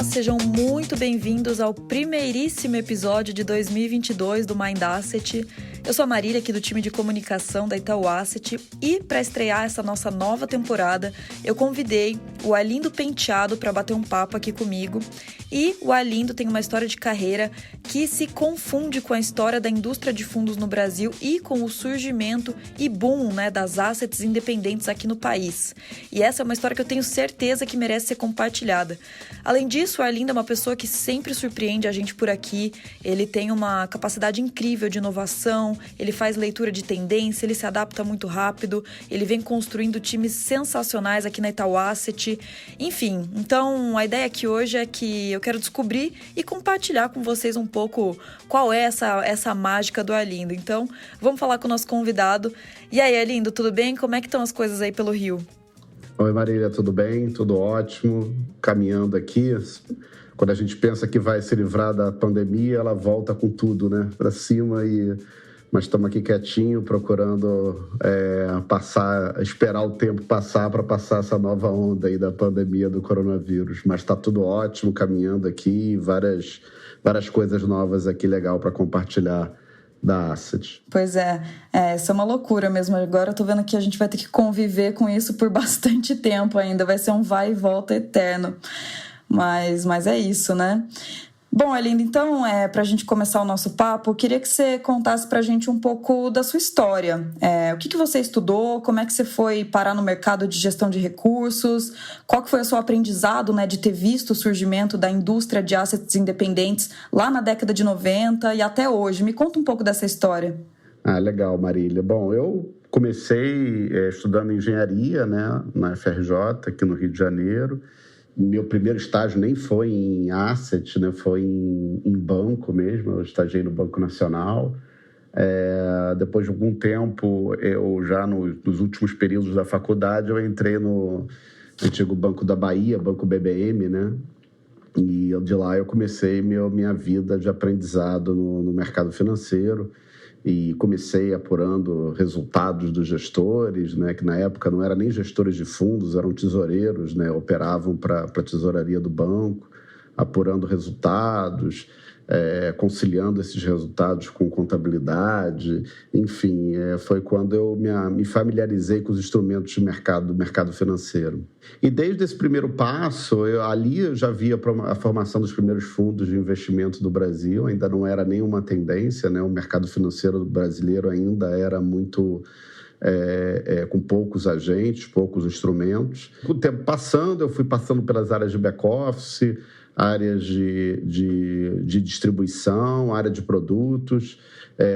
Olá, sejam muito bem-vindos ao primeiríssimo episódio de 2022 do Mind Asset. Eu sou a Marília, aqui do time de comunicação da Itaú Asset, e para estrear essa nossa nova temporada, eu convidei o Arlindo Penteado para bater um papo aqui comigo. E o Arlindo tem uma história de carreira que se confunde com a história da indústria de fundos no Brasil e com o surgimento e boom, das assets independentes aqui no país. E essa é uma história que eu tenho certeza que merece ser compartilhada. Além disso, o Arlindo é uma pessoa que sempre surpreende a gente por aqui. Ele tem uma capacidade incrível de inovação, ele faz leitura de tendência, ele se adapta muito rápido, ele vem construindo times sensacionais aqui na Itaú Asset. Enfim, então a ideia aqui hoje é que eu quero descobrir e compartilhar com vocês um pouco qual é essa mágica do Arlindo. Então, vamos falar com o nosso convidado. E aí, Arlindo, tudo bem? Como é que estão as coisas aí pelo Rio? Oi, Marília, tudo bem? Tudo ótimo. Caminhando aqui. Quando a gente pensa que vai se livrar da pandemia, ela volta com tudo, para cima. Mas estamos aqui quietinho, procurando esperar o tempo passar para passar essa nova onda aí da pandemia do coronavírus. Mas está tudo ótimo, caminhando aqui, várias coisas novas aqui legal para compartilhar da Asset. Pois isso é uma loucura mesmo. Agora eu tô vendo que a gente vai ter que conviver com isso por bastante tempo ainda. Vai ser um vai e volta eterno. Mas é isso, Bom, Arlindo, então, para a gente começar o nosso papo, eu queria que você contasse para a gente um pouco da sua história. O que você estudou, como é que você foi parar no mercado de gestão de recursos, qual que foi o seu aprendizado, de ter visto o surgimento da indústria de assets independentes lá na década de 90 e até hoje. Me conta um pouco dessa história. Legal, Marília. Bom, eu comecei estudando engenharia, na FRJ, aqui no Rio de Janeiro. Meu primeiro estágio nem foi em asset, foi em banco mesmo. Eu estagiei no Banco Nacional. Depois de algum tempo, eu já nos últimos períodos da faculdade, eu entrei no antigo Banco da Bahia, Banco BBM, E de lá eu comecei minha vida de aprendizado no mercado financeiro. E comecei apurando resultados dos gestores, que na época não eram nem gestores de fundos, eram tesoureiros, operavam para a tesouraria do banco, apurando resultados, conciliando esses resultados com contabilidade. Enfim, foi quando eu me familiarizei com os instrumentos de do mercado financeiro. E desde esse primeiro passo, eu já via a formação dos primeiros fundos de investimento do Brasil. Ainda não era nenhuma tendência, O mercado financeiro brasileiro ainda era muito... com poucos agentes, poucos instrumentos. Com o tempo passando, eu fui passando pelas áreas de back-office, áreas de distribuição, área de produtos,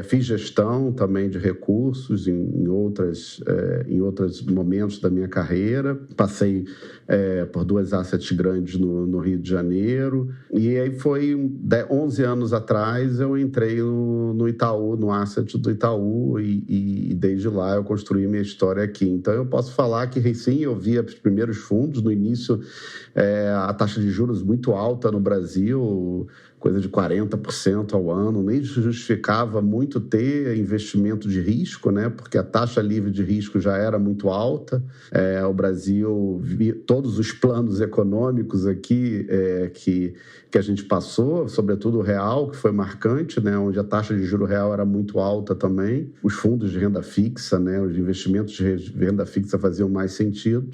fiz gestão também de recursos em outros momentos da minha carreira. Passei por 2 assets grandes no Rio de Janeiro. E aí foi 11 anos atrás eu entrei no Itaú, no asset do Itaú, e desde lá eu construí minha história aqui. Então eu posso falar que sim, eu via os primeiros fundos. No início, a taxa de juros muito alta no Brasil, coisa de 40% ao ano, nem justificava muito ter investimento de risco, porque a taxa livre de risco já era muito alta. O Brasil, todos os planos econômicos aqui que a gente passou, sobretudo o real, que foi marcante, onde a taxa de juro real era muito alta também. Os fundos de renda fixa, os investimentos de renda fixa faziam mais sentido.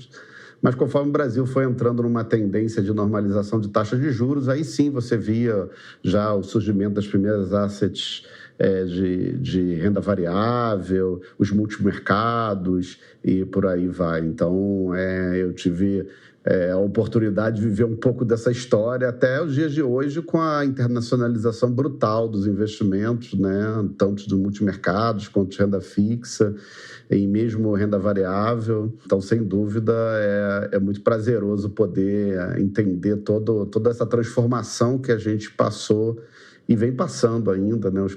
Mas conforme o Brasil foi entrando numa tendência de normalização de taxas de juros, aí sim você via já o surgimento das primeiras assets de renda variável, os multimercados e por aí vai. Então, eu tive a oportunidade de viver um pouco dessa história até os dias de hoje, com a internacionalização brutal dos investimentos, tanto dos multimercados quanto de renda fixa e mesmo renda variável. Então, sem dúvida, é muito prazeroso poder entender toda essa transformação que a gente passou e vem passando ainda, os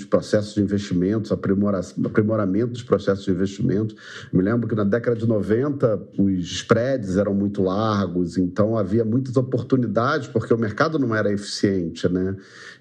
processos de investimentos, aprimoramento dos processos de investimento. Me lembro que na década de 90 os spreads eram muito largos, então havia muitas oportunidades, porque o mercado não era eficiente,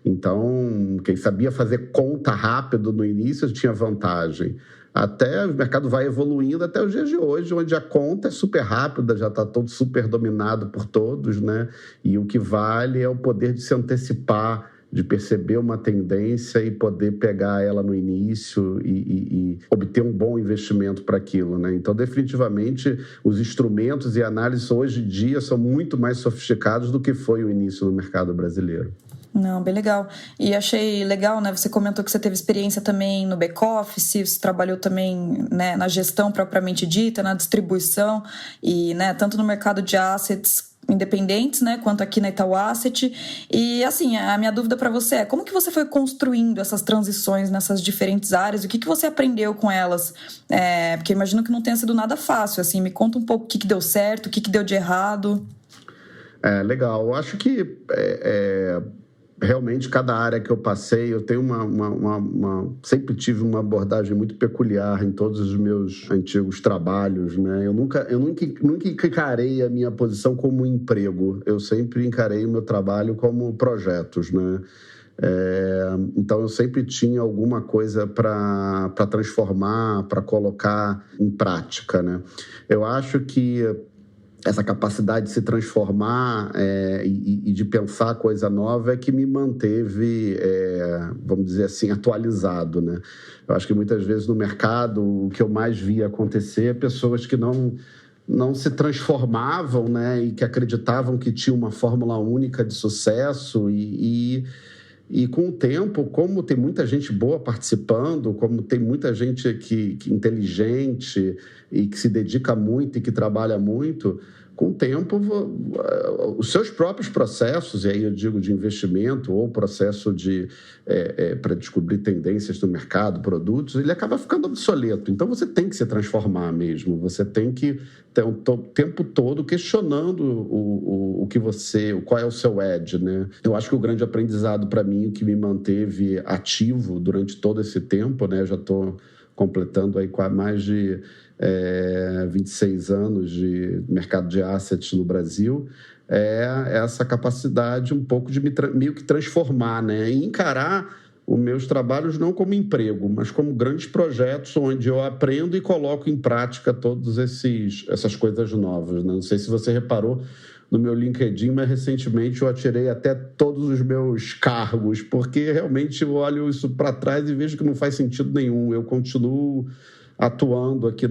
Então, quem sabia fazer conta rápido no início tinha vantagem. até o mercado vai evoluindo até os dias de hoje, onde a conta é super rápida, já está todo super dominado por todos, né? E o que vale é o poder de se antecipar, de perceber uma tendência e poder pegar ela no início e obter um bom investimento para aquilo, né? Então, definitivamente, os instrumentos e análises hoje em dia são muito mais sofisticados do que foi o início do mercado brasileiro. Não, bem legal. E achei legal, né? Você comentou que você teve experiência também no back-office, você trabalhou também, né, na gestão propriamente dita, na distribuição, e, né, tanto no mercado de assets independentes, né, quanto aqui na Itaú Asset. E, assim, a minha dúvida para você é como que você foi construindo essas transições nessas diferentes áreas? O que você aprendeu com elas? Porque eu imagino que não tenha sido nada fácil, assim. Me conta um pouco o que deu certo, o que deu de errado. Legal. Eu acho que realmente, cada área que eu passei, eu tenho sempre tive uma abordagem muito peculiar em todos os meus antigos trabalhos, né? Eu nunca encarei a minha posição como um emprego. Eu sempre encarei o meu trabalho como projetos, né? Então, eu sempre tinha alguma coisa para transformar, para colocar em prática, né? Eu acho que essa capacidade de se transformar e de pensar coisa nova é que me manteve, vamos dizer assim, atualizado, né? Eu acho que muitas vezes no mercado o que eu mais via acontecer é pessoas que não se transformavam, né? E que acreditavam que tinha uma fórmula única de sucesso e com o tempo, como tem muita gente boa participando, como tem muita gente que inteligente e que se dedica muito e que trabalha muito, com o tempo, os seus próprios processos, e aí eu digo de investimento ou processo para descobrir tendências do mercado, produtos, ele acaba ficando obsoleto. Então, você tem que se transformar mesmo. Você tem que ter o tempo todo questionando qual é o seu edge, né? Eu acho que o grande aprendizado para mim, o que me manteve ativo durante todo esse tempo, né? Eu já estou completando aí mais de 26 anos de mercado de assets no Brasil, essa capacidade um pouco de meio que transformar, né? E encarar os meus trabalhos não como emprego, mas como grandes projetos onde eu aprendo e coloco em prática todas essas coisas novas, né? Não sei se você reparou no meu LinkedIn, mas recentemente eu atirei até todos os meus cargos, porque realmente eu olho isso para trás e vejo que não faz sentido nenhum. Eu continuo atuando aqui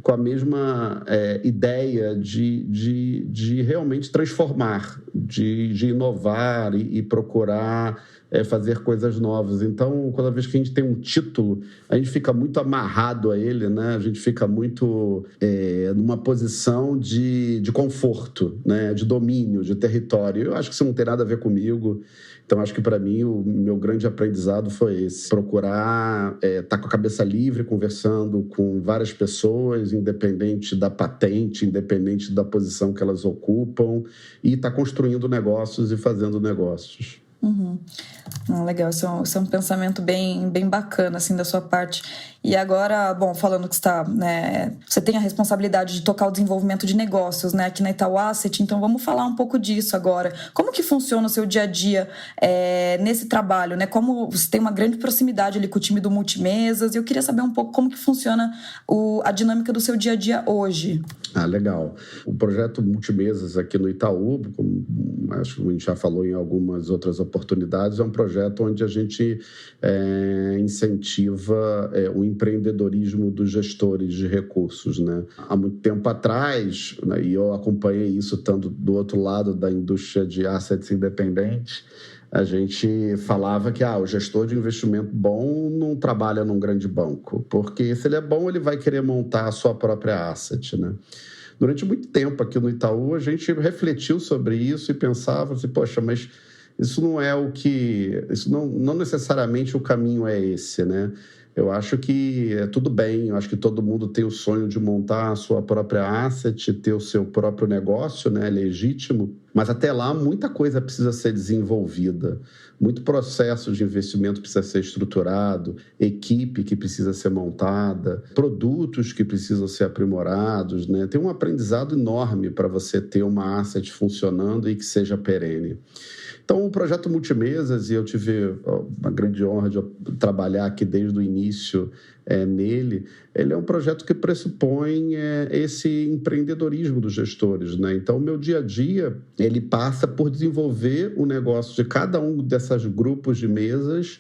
com a mesma ideia de realmente transformar, de inovar e procurar fazer coisas novas. Então, cada vez que a gente tem um título, a gente fica muito amarrado a ele, né? A gente fica muito numa posição de conforto, né? De domínio, de território. Eu acho que isso não tem nada a ver comigo. Então, acho que, para mim, o meu grande aprendizado foi esse. Procurar estar com a cabeça livre, conversando com várias pessoas, independente da patente, independente da posição que elas ocupam, e estar construindo negócios e fazendo negócios. Uhum. Legal, isso é um pensamento bem bacana, assim, da sua parte. E agora, bom, falando que você tem a responsabilidade de tocar o desenvolvimento de negócios, né, aqui na Itaú Asset, então vamos falar um pouco disso agora. Como que funciona o seu dia a dia nesse trabalho, né? Como você tem uma grande proximidade ali com o time do Multimesas, e eu queria saber um pouco como que funciona a dinâmica do seu dia a dia hoje. Legal. O projeto Multimesas aqui no Itaú, como acho que a gente já falou em algumas outras oportunidades, é um projeto onde a gente incentiva o empreendedorismo dos gestores de recursos, né? Há muito tempo atrás, né, e eu acompanhei isso estando do outro lado da indústria de assets independentes, a gente falava que o gestor de investimento bom não trabalha num grande banco, porque se ele é bom, ele vai querer montar a sua própria asset, né? Durante muito tempo aqui no Itaú, a gente refletiu sobre isso e pensava assim, poxa, mas isso não é o que... Isso não necessariamente o caminho é esse, né? Eu acho que tudo bem, eu acho que todo mundo tem o sonho de montar a sua própria asset, ter o seu próprio negócio, né? Legítimo. Mas até lá, muita coisa precisa ser desenvolvida, muito processo de investimento precisa ser estruturado, equipe que precisa ser montada, produtos que precisam ser aprimorados, né? Tem um aprendizado enorme para você ter uma asset funcionando e que seja perene. Então, o projeto Multimesas, e eu tive uma grande honra de trabalhar aqui desde o início nele, ele é um projeto que pressupõe esse empreendedorismo dos gestores, né? Então, o meu dia a dia, ele passa por desenvolver o negócio de cada um desses grupos de mesas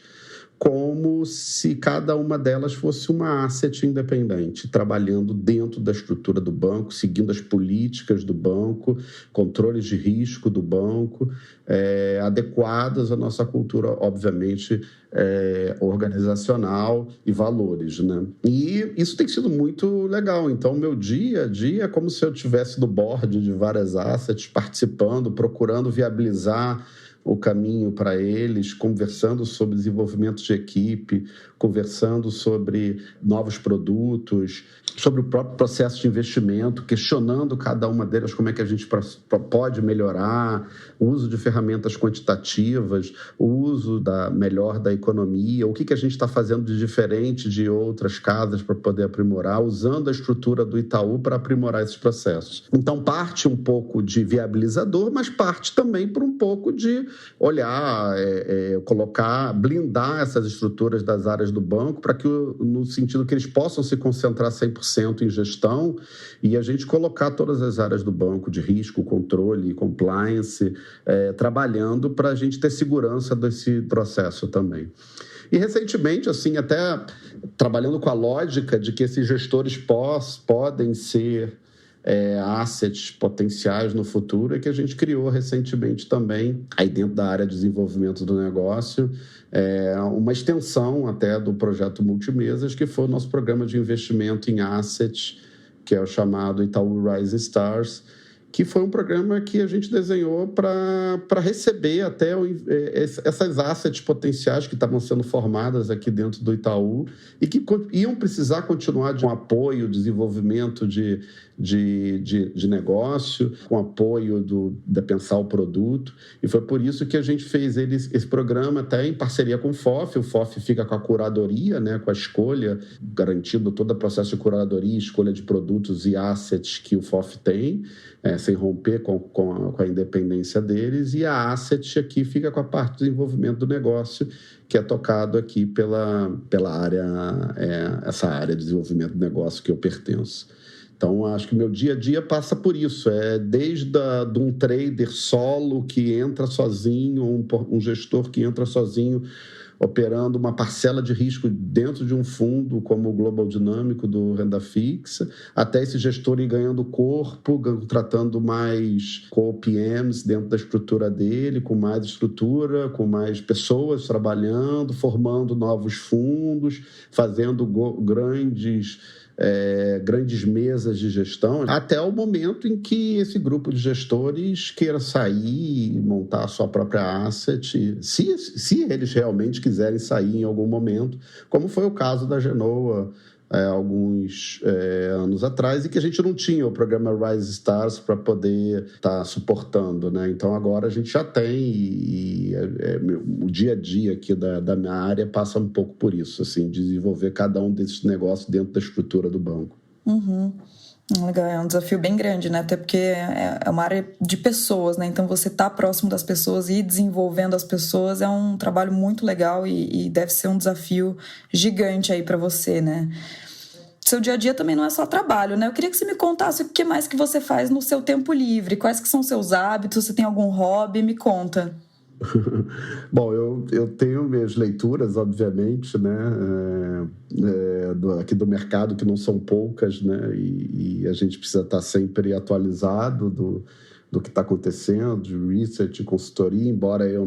como se cada uma delas fosse uma asset independente, trabalhando dentro da estrutura do banco, seguindo as políticas do banco, controles de risco do banco, adequadas à nossa cultura, obviamente, organizacional e valores, né? E isso tem sido muito legal. Então, meu dia a dia é como se eu estivesse no board de várias assets, participando, procurando viabilizar o caminho para eles, conversando sobre desenvolvimento de equipe, conversando sobre novos produtos, sobre o próprio processo de investimento, questionando cada uma delas como é que a gente pode melhorar, o uso de ferramentas quantitativas, o uso melhor da economia, o que a gente está fazendo de diferente de outras casas para poder aprimorar, usando a estrutura do Itaú para aprimorar esses processos. Então, parte um pouco de viabilizador, mas parte também por um pouco de olhar, colocar, blindar essas estruturas das áreas do banco para que, no sentido que eles possam se concentrar 100% em gestão e a gente colocar todas as áreas do banco de risco, controle, compliance, trabalhando para a gente ter segurança desse processo também. E, recentemente, assim, até trabalhando com a lógica de que esses gestores podem ser assets potenciais no futuro, é que a gente criou recentemente também, aí dentro da área de desenvolvimento do negócio, uma extensão até do projeto Multimesas, que foi o nosso programa de investimento em assets, que é o chamado Itaú Rising Stars, que foi um programa que a gente desenhou para receber até essas assets potenciais que estavam sendo formadas aqui dentro do Itaú e que iam precisar continuar de um apoio, desenvolvimento de negócio, com apoio de pensar o produto. E foi por isso que a gente fez esse programa até em parceria com o FOF. O FOF fica com a curadoria, né, com a escolha, garantindo todo o processo de curadoria, escolha de produtos e assets que o FOF tem, sem romper com a independência deles, e a asset aqui fica com a parte de desenvolvimento do negócio, que é tocado aqui pela área, essa área de desenvolvimento do negócio que eu pertenço. Então, acho que meu dia a dia passa por isso, desde de um trader solo que entra sozinho, um gestor que entra sozinho, operando uma parcela de risco dentro de um fundo como o Global Dinâmico do Renda Fixa, até esse gestor ir ganhando corpo, tratando mais co-PMs dentro da estrutura dele, com mais estrutura, com mais pessoas trabalhando, formando novos fundos, fazendo grandes mesas de gestão, até o momento em que esse grupo de gestores queira sair e montar a sua própria asset, se eles realmente quiserem sair em algum momento, como foi o caso da Genoa alguns anos atrás, e que a gente não tinha o programa Rise Stars para poder estar suportando, né? Então agora a gente já tem, o dia a dia aqui da minha área passa um pouco por isso, assim, desenvolver cada um desses negócios dentro da estrutura do banco. Uhum. Legal, é um desafio bem grande, né? Até porque é uma área de pessoas, né? Então você tá próximo das pessoas e ir desenvolvendo as pessoas é um trabalho muito legal e deve ser um desafio gigante aí para você, né? Seu dia a dia também não é só trabalho, né? Eu queria que você me contasse o que mais que você faz no seu tempo livre, quais que são seus hábitos, você tem algum hobby, me conta. Bom, eu tenho minhas leituras, obviamente, né, aqui do mercado, que não são poucas, né, e a gente precisa estar sempre atualizado do que está acontecendo, de research, consultoria, embora eu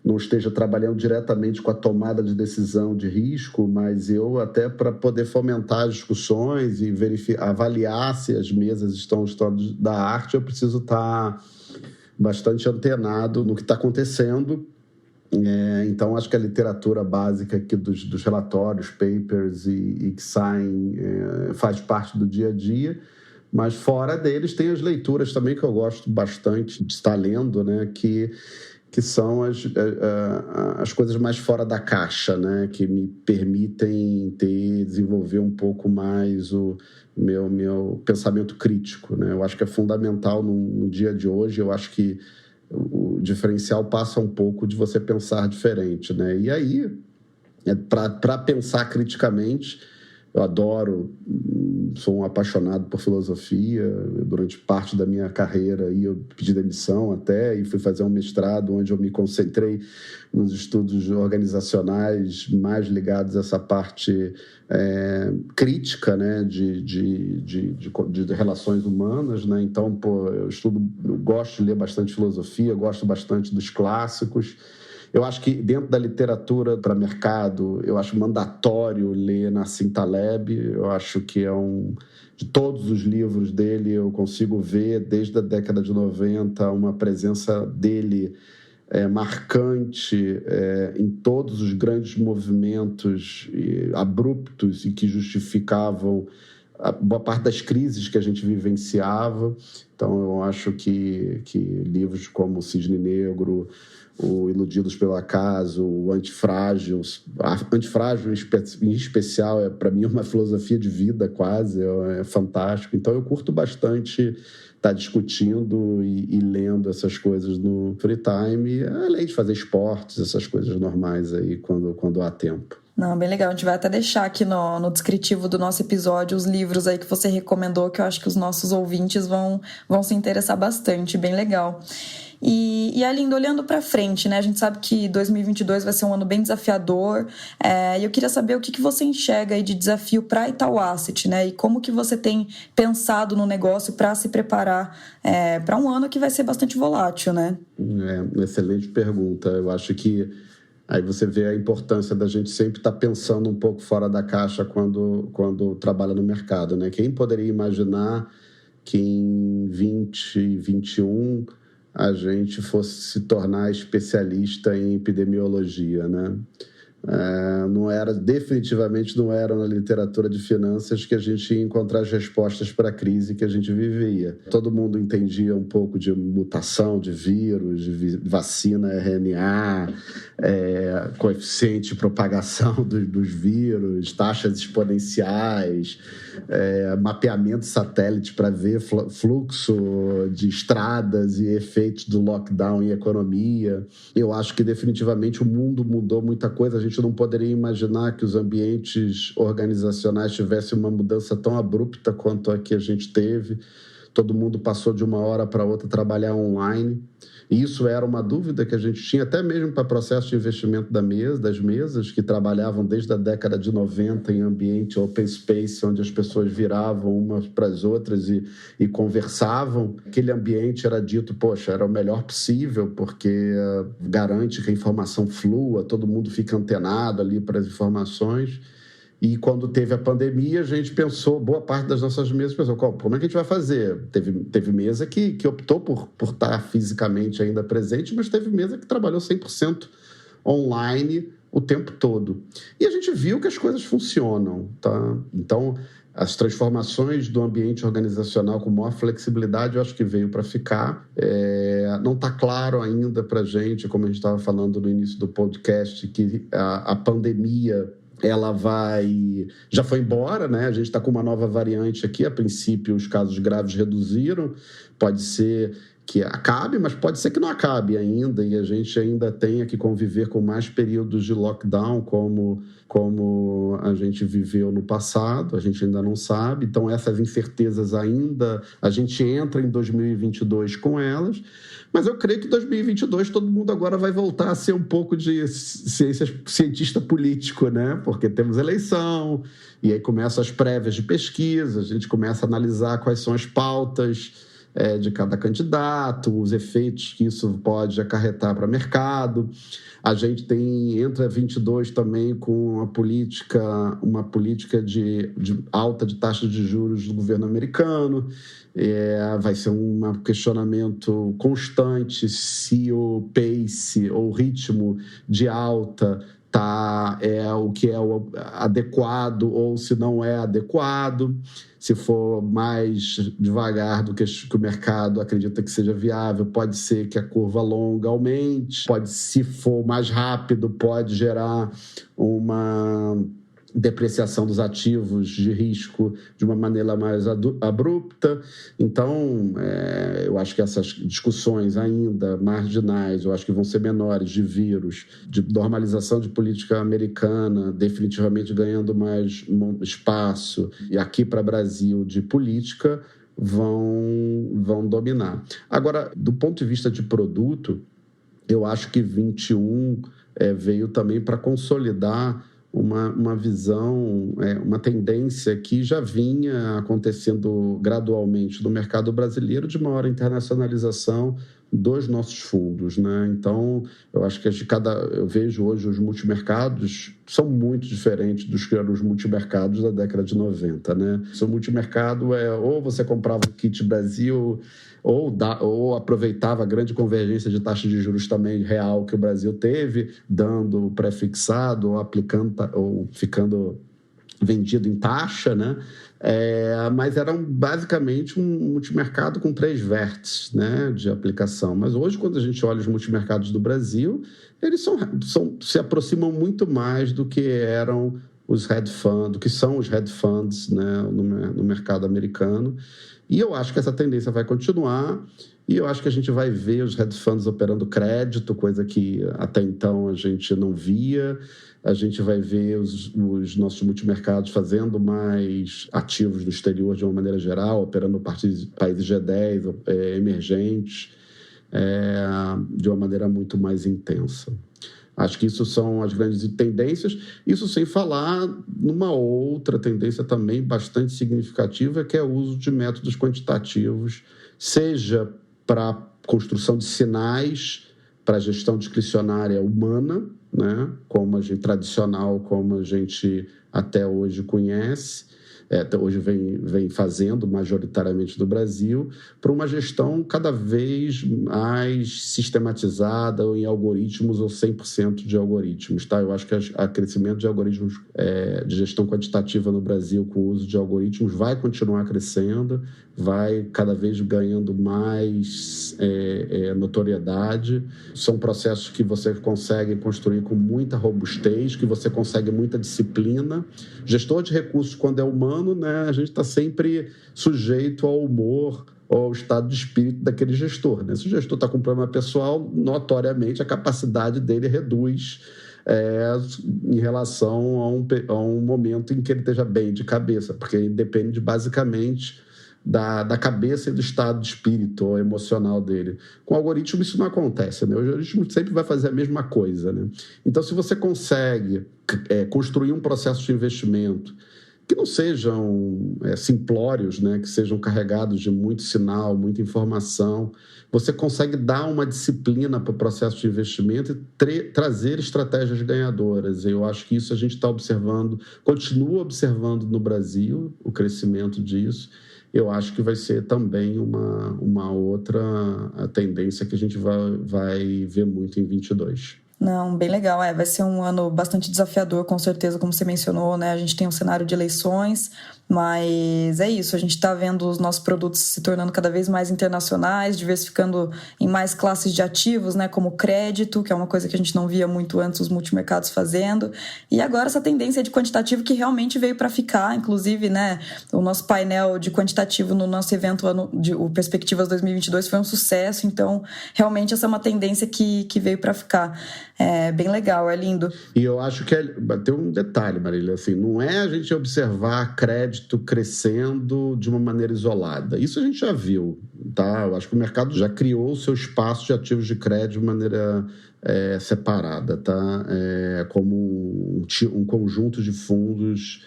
não esteja trabalhando diretamente com a tomada de decisão de risco, mas eu até para poder fomentar as discussões e avaliar se as mesas estão no estado da arte, eu preciso estar bastante antenado no que está acontecendo. Então, acho que a literatura básica aqui dos relatórios, papers e que saem faz parte do dia a dia, Mas fora deles tem as leituras também que eu gosto bastante de estar lendo, né? Que são as coisas mais fora da caixa, né? Que me permitem desenvolver um pouco mais o meu pensamento crítico, né? Eu acho que é fundamental no dia de hoje. Eu acho que o diferencial passa um pouco de você pensar diferente, né? E aí, para pensar criticamente, eu adoro, sou um apaixonado por filosofia. Durante parte da minha carreira eu pedi demissão até e fui fazer um mestrado onde eu me concentrei nos estudos organizacionais mais ligados a essa parte crítica, né, de relações humanas, né? Então, eu gosto de ler bastante filosofia, gosto bastante dos clássicos. Eu acho que dentro da literatura para mercado, eu acho mandatório ler Nassim Taleb. Eu acho que de todos os livros dele, eu consigo ver, desde a década de 90, uma presença dele marcante em todos os grandes movimentos abruptos e que justificavam a boa parte das crises que a gente vivenciava. Então, eu acho que livros como O Cisne Negro, o Iludidos pelo Acaso, o Antifrágil em especial, para mim, uma filosofia de vida quase, é fantástico. Então, eu curto bastante estar discutindo e lendo essas coisas no free time, além de fazer esportes, essas coisas normais aí, quando há tempo. Não, bem legal. A gente vai até deixar aqui no descritivo do nosso episódio os livros aí que você recomendou, que eu acho que os nossos ouvintes vão se interessar bastante. Bem legal. E Arlindo, olhando para frente, né? A gente sabe que 2022 vai ser um ano bem desafiador. E eu queria saber o que você enxerga aí de desafio para a Itaú Asset, né? E como que você tem pensado no negócio para se preparar para um ano que vai ser bastante volátil, né? Uma excelente pergunta. Eu acho que aí você vê a importância da gente sempre estar pensando um pouco fora da caixa quando trabalha no mercado, né? Quem poderia imaginar que em 2021 a gente fosse se tornar especialista em epidemiologia, né? Definitivamente não era na literatura de finanças que a gente ia encontrar as respostas para a crise que a gente vivia. Todo mundo entendia um pouco de mutação de vírus, de vacina RNA, coeficiente de propagação dos vírus, taxas exponenciais, mapeamento satélite para ver fluxo de estradas e efeitos do lockdown em economia. Eu acho que definitivamente o mundo mudou muita coisa. A gente não poderia imaginar que os ambientes organizacionais tivessem uma mudança tão abrupta quanto a que a gente teve. Todo mundo passou de uma hora para outra a trabalhar online. E isso era uma dúvida que a gente tinha, até mesmo para processo de investimento das mesas, que trabalhavam desde a década de 90 em ambiente open space, onde as pessoas viravam umas para as outras e conversavam. Aquele ambiente era dito, era o melhor possível, porque garante que a informação flua, todo mundo fica antenado ali para as informações. E quando teve a pandemia, a gente pensou, boa parte das nossas mesas pensou, como é que a gente vai fazer? Teve mesa que optou por estar fisicamente ainda presente, mas teve mesa que trabalhou 100% online o tempo todo. E a gente viu que as coisas funcionam, tá? Então, as transformações do ambiente organizacional com maior flexibilidade, eu acho que veio para ficar. Não está claro ainda para a gente, como a gente estava falando no início do podcast, que a pandemia já foi embora, né? A gente está com uma nova variante aqui. A princípio, os casos graves reduziram. Pode ser que acabe, mas pode ser que não acabe ainda. E a gente ainda tenha que conviver com mais períodos de lockdown, como a gente viveu no passado. A gente ainda não sabe. Então, essas incertezas ainda... A gente entra em 2022 com elas. Mas eu creio que em 2022 todo mundo agora vai voltar a ser um pouco de cientista político, né? Porque temos eleição, e aí começam as prévias de pesquisa, a gente começa a analisar quais são as pautas de cada candidato, os efeitos que isso pode acarretar para o mercado. A gente entra 22 também com uma política de alta de taxa de juros do governo americano. Vai ser um questionamento constante se o pace ou o ritmo de alta o que é o adequado ou se não é adequado. Se for mais devagar do que o mercado acredita que seja viável, pode ser que a curva longa aumente. Se for mais rápido, pode gerar uma depreciação dos ativos de risco de uma maneira mais abrupta. Então, eu acho que essas discussões ainda marginais, eu acho que vão ser menores, de vírus, de normalização de política americana, definitivamente ganhando mais espaço, e aqui para o Brasil, de política, vão dominar. Agora, do ponto de vista de produto, eu acho que 21 veio também para consolidar uma visão, uma tendência que já vinha acontecendo gradualmente no mercado brasileiro de maior internacionalização dos nossos fundos, né? Então, eu acho que eu vejo hoje os multimercados são muito diferentes dos que eram os multimercados da década de 90, né? O multimercado ou você comprava o kit Brasil ou aproveitava a grande convergência de taxa de juros também real que o Brasil teve, dando pré-fixado ou aplicando ou ficando vendido em taxa, né? Mas era basicamente um multimercado com 3 vértices, né, de aplicação. Mas hoje, quando a gente olha os multimercados do Brasil, eles se aproximam muito mais do que eram os hedge funds, do que são os hedge funds, né, no mercado americano. E eu acho que essa tendência vai continuar, e eu acho que a gente vai ver os hedge funds operando crédito, coisa que até então a gente não via. A gente vai ver os nossos multimercados fazendo mais ativos no exterior de uma maneira geral, operando países G10 emergentes, de uma maneira muito mais intensa. Acho que isso são as grandes tendências. Isso sem falar numa outra tendência também bastante significativa, que é o uso de métodos quantitativos, seja para construção de sinais, para a gestão discricionária humana, né, tradicional, como a gente até hoje conhece, até hoje vem fazendo majoritariamente no Brasil, para uma gestão cada vez mais sistematizada em algoritmos ou 100% de algoritmos. Tá? Eu acho que o crescimento de algoritmos de gestão quantitativa no Brasil com o uso de algoritmos vai continuar crescendo, vai cada vez ganhando mais notoriedade. São processos que você consegue construir com muita robustez, que você consegue muita disciplina. Gestor de recursos, quando é humano, né, a gente está sempre sujeito ao humor ou ao estado de espírito daquele gestor. Né? Se o gestor está com problema pessoal, notoriamente a capacidade dele reduz em relação a um momento em que ele esteja bem de cabeça, porque depende basicamente da cabeça e do estado de espírito ou emocional dele. Com o algoritmo isso não acontece, né? O algoritmo sempre vai fazer a mesma coisa, né? Então, se você consegue construir um processo de investimento que não sejam simplórios, né? Que sejam carregados de muito sinal, muita informação, você consegue dar uma disciplina para o processo de investimento e trazer estratégias ganhadoras. Eu acho que isso a gente está observando, continua observando no Brasil, o crescimento disso. Eu acho que vai ser também uma outra tendência que a gente vai ver muito em 22. Não, bem legal. Vai ser um ano bastante desafiador, com certeza, como você mencionou, né? A gente tem um cenário de eleições, mas é isso. A gente está vendo os nossos produtos se tornando cada vez mais internacionais, diversificando em mais classes de ativos, né? Como crédito, que é uma coisa que a gente não via muito antes os multimercados fazendo. E agora essa tendência de quantitativo que realmente veio para ficar. Inclusive, né? O nosso painel de quantitativo no nosso evento o Perspectivas 2022 foi um sucesso. Então, realmente essa é uma tendência que veio para ficar. É bem legal, é lindo. E eu acho que tem um detalhe, Marília, assim, não é a gente observar crédito crescendo de uma maneira isolada. Isso a gente já viu, tá? Eu acho que o mercado já criou o seu espaço de ativos de crédito de maneira separada, tá? Como um conjunto de fundos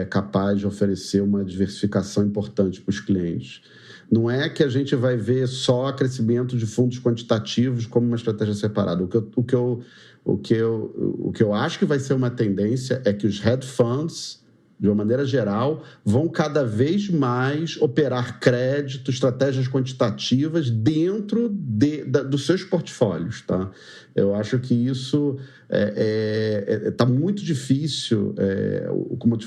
capaz de oferecer uma diversificação importante para os clientes. Não é que a gente vai ver só crescimento de fundos quantitativos como uma estratégia separada. O que eu acho que vai ser uma tendência é que os hedge funds de uma maneira geral, vão cada vez mais operar crédito, estratégias quantitativas dentro dos seus portfólios, tá? Eu acho que isso está muito difícil.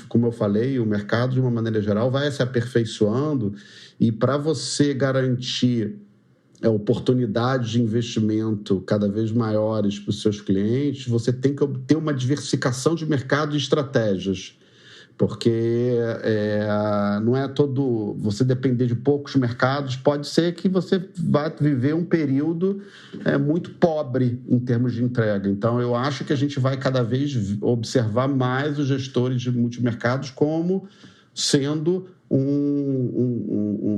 Como eu falei, o mercado, de uma maneira geral, vai se aperfeiçoando e para você garantir oportunidades de investimento cada vez maiores para os seus clientes, você tem que ter uma diversificação de mercado e estratégias, porque não é todo... Você depender de poucos mercados, pode ser que você vá viver um período muito pobre em termos de entrega. Então, eu acho que a gente vai cada vez observar mais os gestores de multimercados como sendo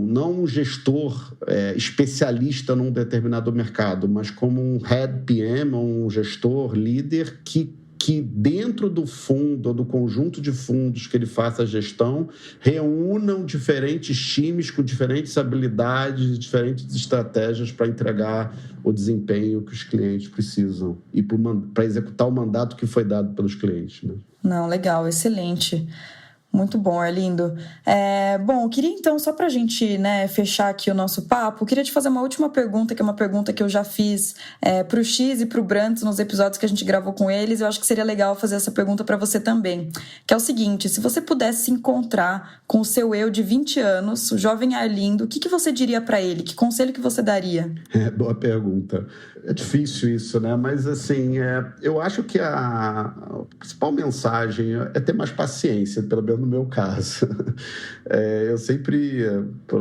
não um gestor especialista num determinado mercado, mas como um head PM, um gestor líder que dentro do fundo ou do conjunto de fundos que ele faça a gestão, reúnam diferentes times com diferentes habilidades e diferentes estratégias para entregar o desempenho que os clientes precisam e para executar o mandato que foi dado pelos clientes, né? Não, legal, excelente. Muito bom, Arlindo. Bom, eu queria então, só para a gente fechar aqui o nosso papo, eu queria te fazer uma última pergunta, que é uma pergunta que eu já fiz para o X e para o Brandt nos episódios que a gente gravou com eles. Eu acho que seria legal fazer essa pergunta para você também, que é o seguinte: se você pudesse se encontrar com o seu eu de 20 anos, o jovem Arlindo, o que você diria para ele? Que conselho que você daria? Boa pergunta. É difícil isso, né? Mas, assim, eu acho que a principal mensagem é ter mais paciência, pelo menos no meu caso. Eu sempre,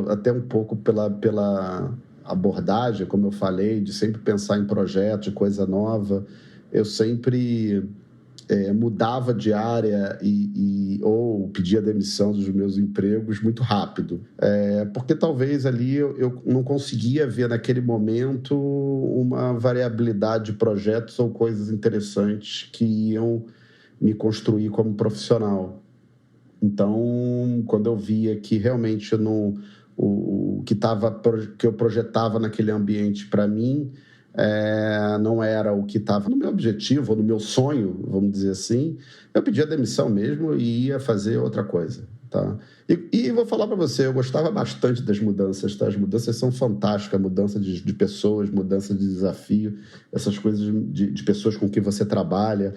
até um pouco pela abordagem, como eu falei, de sempre pensar em projetos, de coisa nova, eu sempre mudava de área ou pedia demissão dos meus empregos muito rápido. Porque talvez ali eu não conseguia ver naquele momento uma variabilidade de projetos ou coisas interessantes que iam me construir como profissional. Então, quando eu via que realmente o que eu projetava naquele ambiente para mim não era o que estava no meu objetivo, ou no meu sonho, vamos dizer assim, eu pedia demissão mesmo e ia fazer outra coisa, tá? E vou falar para você, eu gostava bastante das mudanças, tá? As mudanças são fantásticas, mudança de pessoas, mudança de desafio, essas coisas de pessoas com quem você trabalha.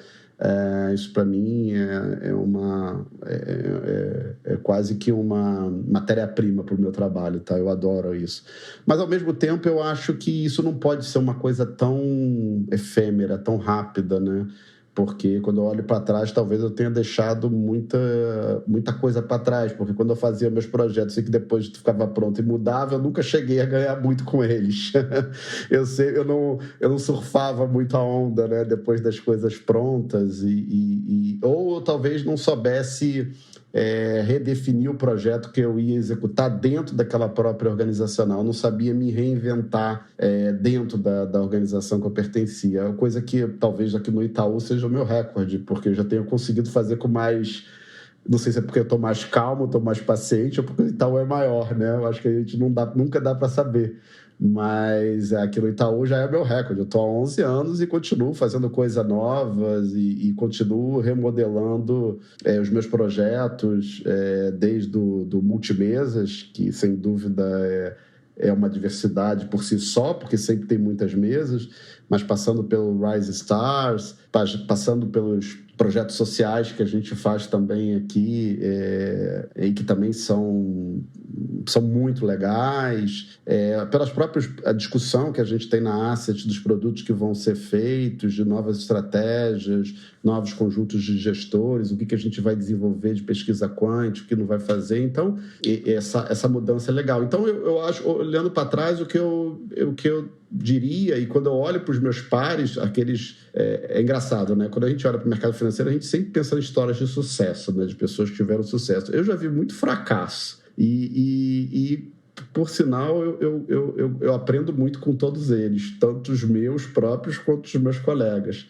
Isso para mim é quase que uma matéria-prima para o meu trabalho, tá? Eu adoro isso. Mas, ao mesmo tempo, eu acho que isso não pode ser uma coisa tão efêmera, tão rápida, né? Porque quando eu olho para trás, talvez eu tenha deixado muita coisa para trás, porque quando eu fazia meus projetos e que depois ficava pronto e mudava, eu nunca cheguei a ganhar muito com eles. Eu não surfava muito a onda, né, depois das coisas prontas, ou eu talvez não soubesse redefinir o projeto que eu ia executar dentro daquela própria organizacional. Eu não sabia me reinventar dentro da organização que eu pertencia. Coisa que talvez aqui no Itaú seja o meu recorde, porque eu já tenho conseguido fazer com mais... Não sei se é porque eu estou mais calmo, estou mais paciente, ou porque o Itaú é maior, né? Eu acho que a gente nunca dá para saber. Mas aqui no Itaú já é o meu recorde. Eu estou há 11 anos e continuo fazendo coisas novas e continuo remodelando os meus projetos, desde do Multimesas, que sem dúvida é uma diversidade por si só, porque sempre tem muitas mesas, mas passando pelo Rise Stars, passando pelos projetos sociais que a gente faz também aqui, e que também são muito legais, pelas próprias a discussão que a gente tem na Asset dos produtos que vão ser feitos, de novas estratégias, novos conjuntos de gestores, o que a gente vai desenvolver de pesquisa quântica, o que não vai fazer. Então, essa mudança é legal. Então, eu acho, olhando para trás, o que eu diria, e quando eu olho para os meus pares, é engraçado, né? Quando a gente olha para o mercado financeiro, a gente sempre pensa em histórias de sucesso, né? De pessoas que tiveram sucesso. Eu já vi muito fracasso. E por sinal, eu aprendo muito com todos eles, tanto os meus próprios quanto os meus colegas.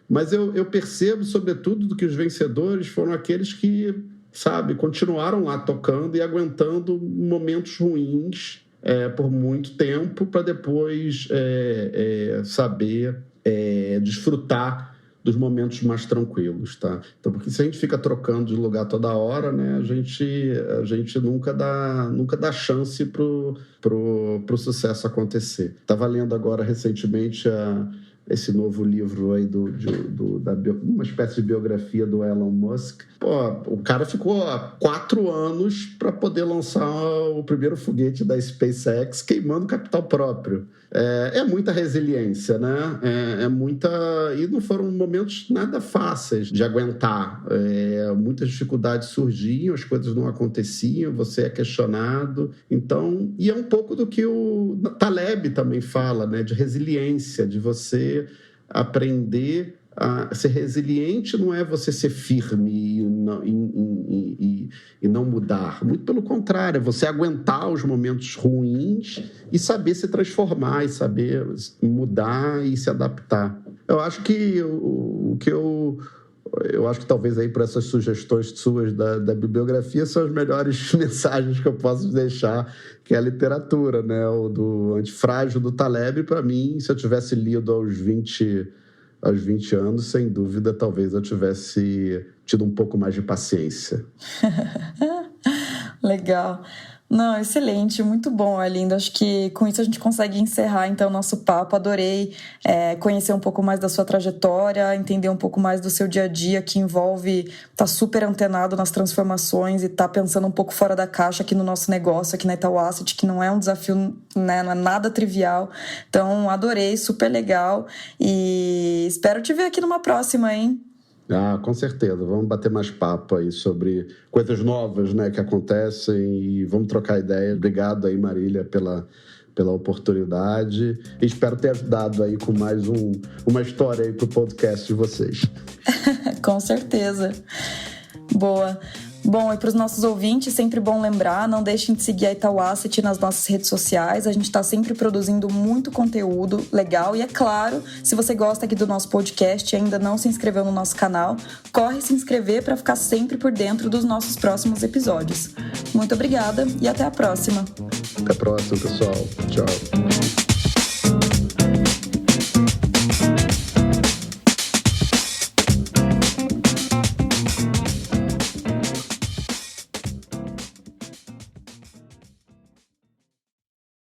Mas eu percebo, sobretudo, que os vencedores foram aqueles que, sabe, continuaram lá tocando e aguentando momentos ruins por muito tempo, para depois saber desfrutar dos momentos mais tranquilos, tá? Então, porque se a gente fica trocando de lugar toda hora, né, a gente nunca dá chance pro sucesso acontecer. Estava lendo agora recentemente esse novo livro aí uma espécie de biografia do Elon Musk. Pô, o cara ficou 4 anos para poder lançar o primeiro foguete da SpaceX queimando capital próprio. É muita resiliência, né? E não foram momentos nada fáceis de aguentar. Muitas dificuldades surgiam, as coisas não aconteciam, você é questionado. Então, e é um pouco do que o Taleb também fala, né? De resiliência, de você aprender a ser resiliente. Não é você ser firme e não mudar. Muito pelo contrário, é você aguentar os momentos ruins e saber se transformar, e saber mudar e se adaptar. Eu acho que eu acho que talvez aí por essas sugestões suas da bibliografia são as melhores mensagens que eu posso deixar, que é a literatura, né? O do Antifrágil, do Taleb. Para mim, se eu tivesse lido aos 20 anos, sem dúvida, talvez eu tivesse tido um pouco mais de paciência. Legal. Não, excelente, muito bom, Arlindo. Acho que com isso a gente consegue encerrar, então, o nosso papo. Adorei conhecer um pouco mais da sua trajetória, entender um pouco mais do seu dia a dia, que envolve estar super antenado nas transformações e estar pensando um pouco fora da caixa aqui no nosso negócio, aqui na Itaú Asset, que não é um desafio, né, não é nada trivial. Então, adorei, super legal, e espero te ver aqui numa próxima, hein? Com certeza. Vamos bater mais papo aí sobre coisas novas, né, que acontecem, e vamos trocar ideia. Obrigado aí, Marília, pela oportunidade. E espero ter ajudado aí com mais uma história aí pro podcast de vocês. Com certeza. Boa. Bom, e para os nossos ouvintes, sempre bom lembrar, não deixem de seguir a Itaú Asset nas nossas redes sociais. A gente está sempre produzindo muito conteúdo legal. E é claro, se você gosta aqui do nosso podcast e ainda não se inscreveu no nosso canal, corre se inscrever para ficar sempre por dentro dos nossos próximos episódios. Muito obrigada e até a próxima. Até a próxima, pessoal. Tchau.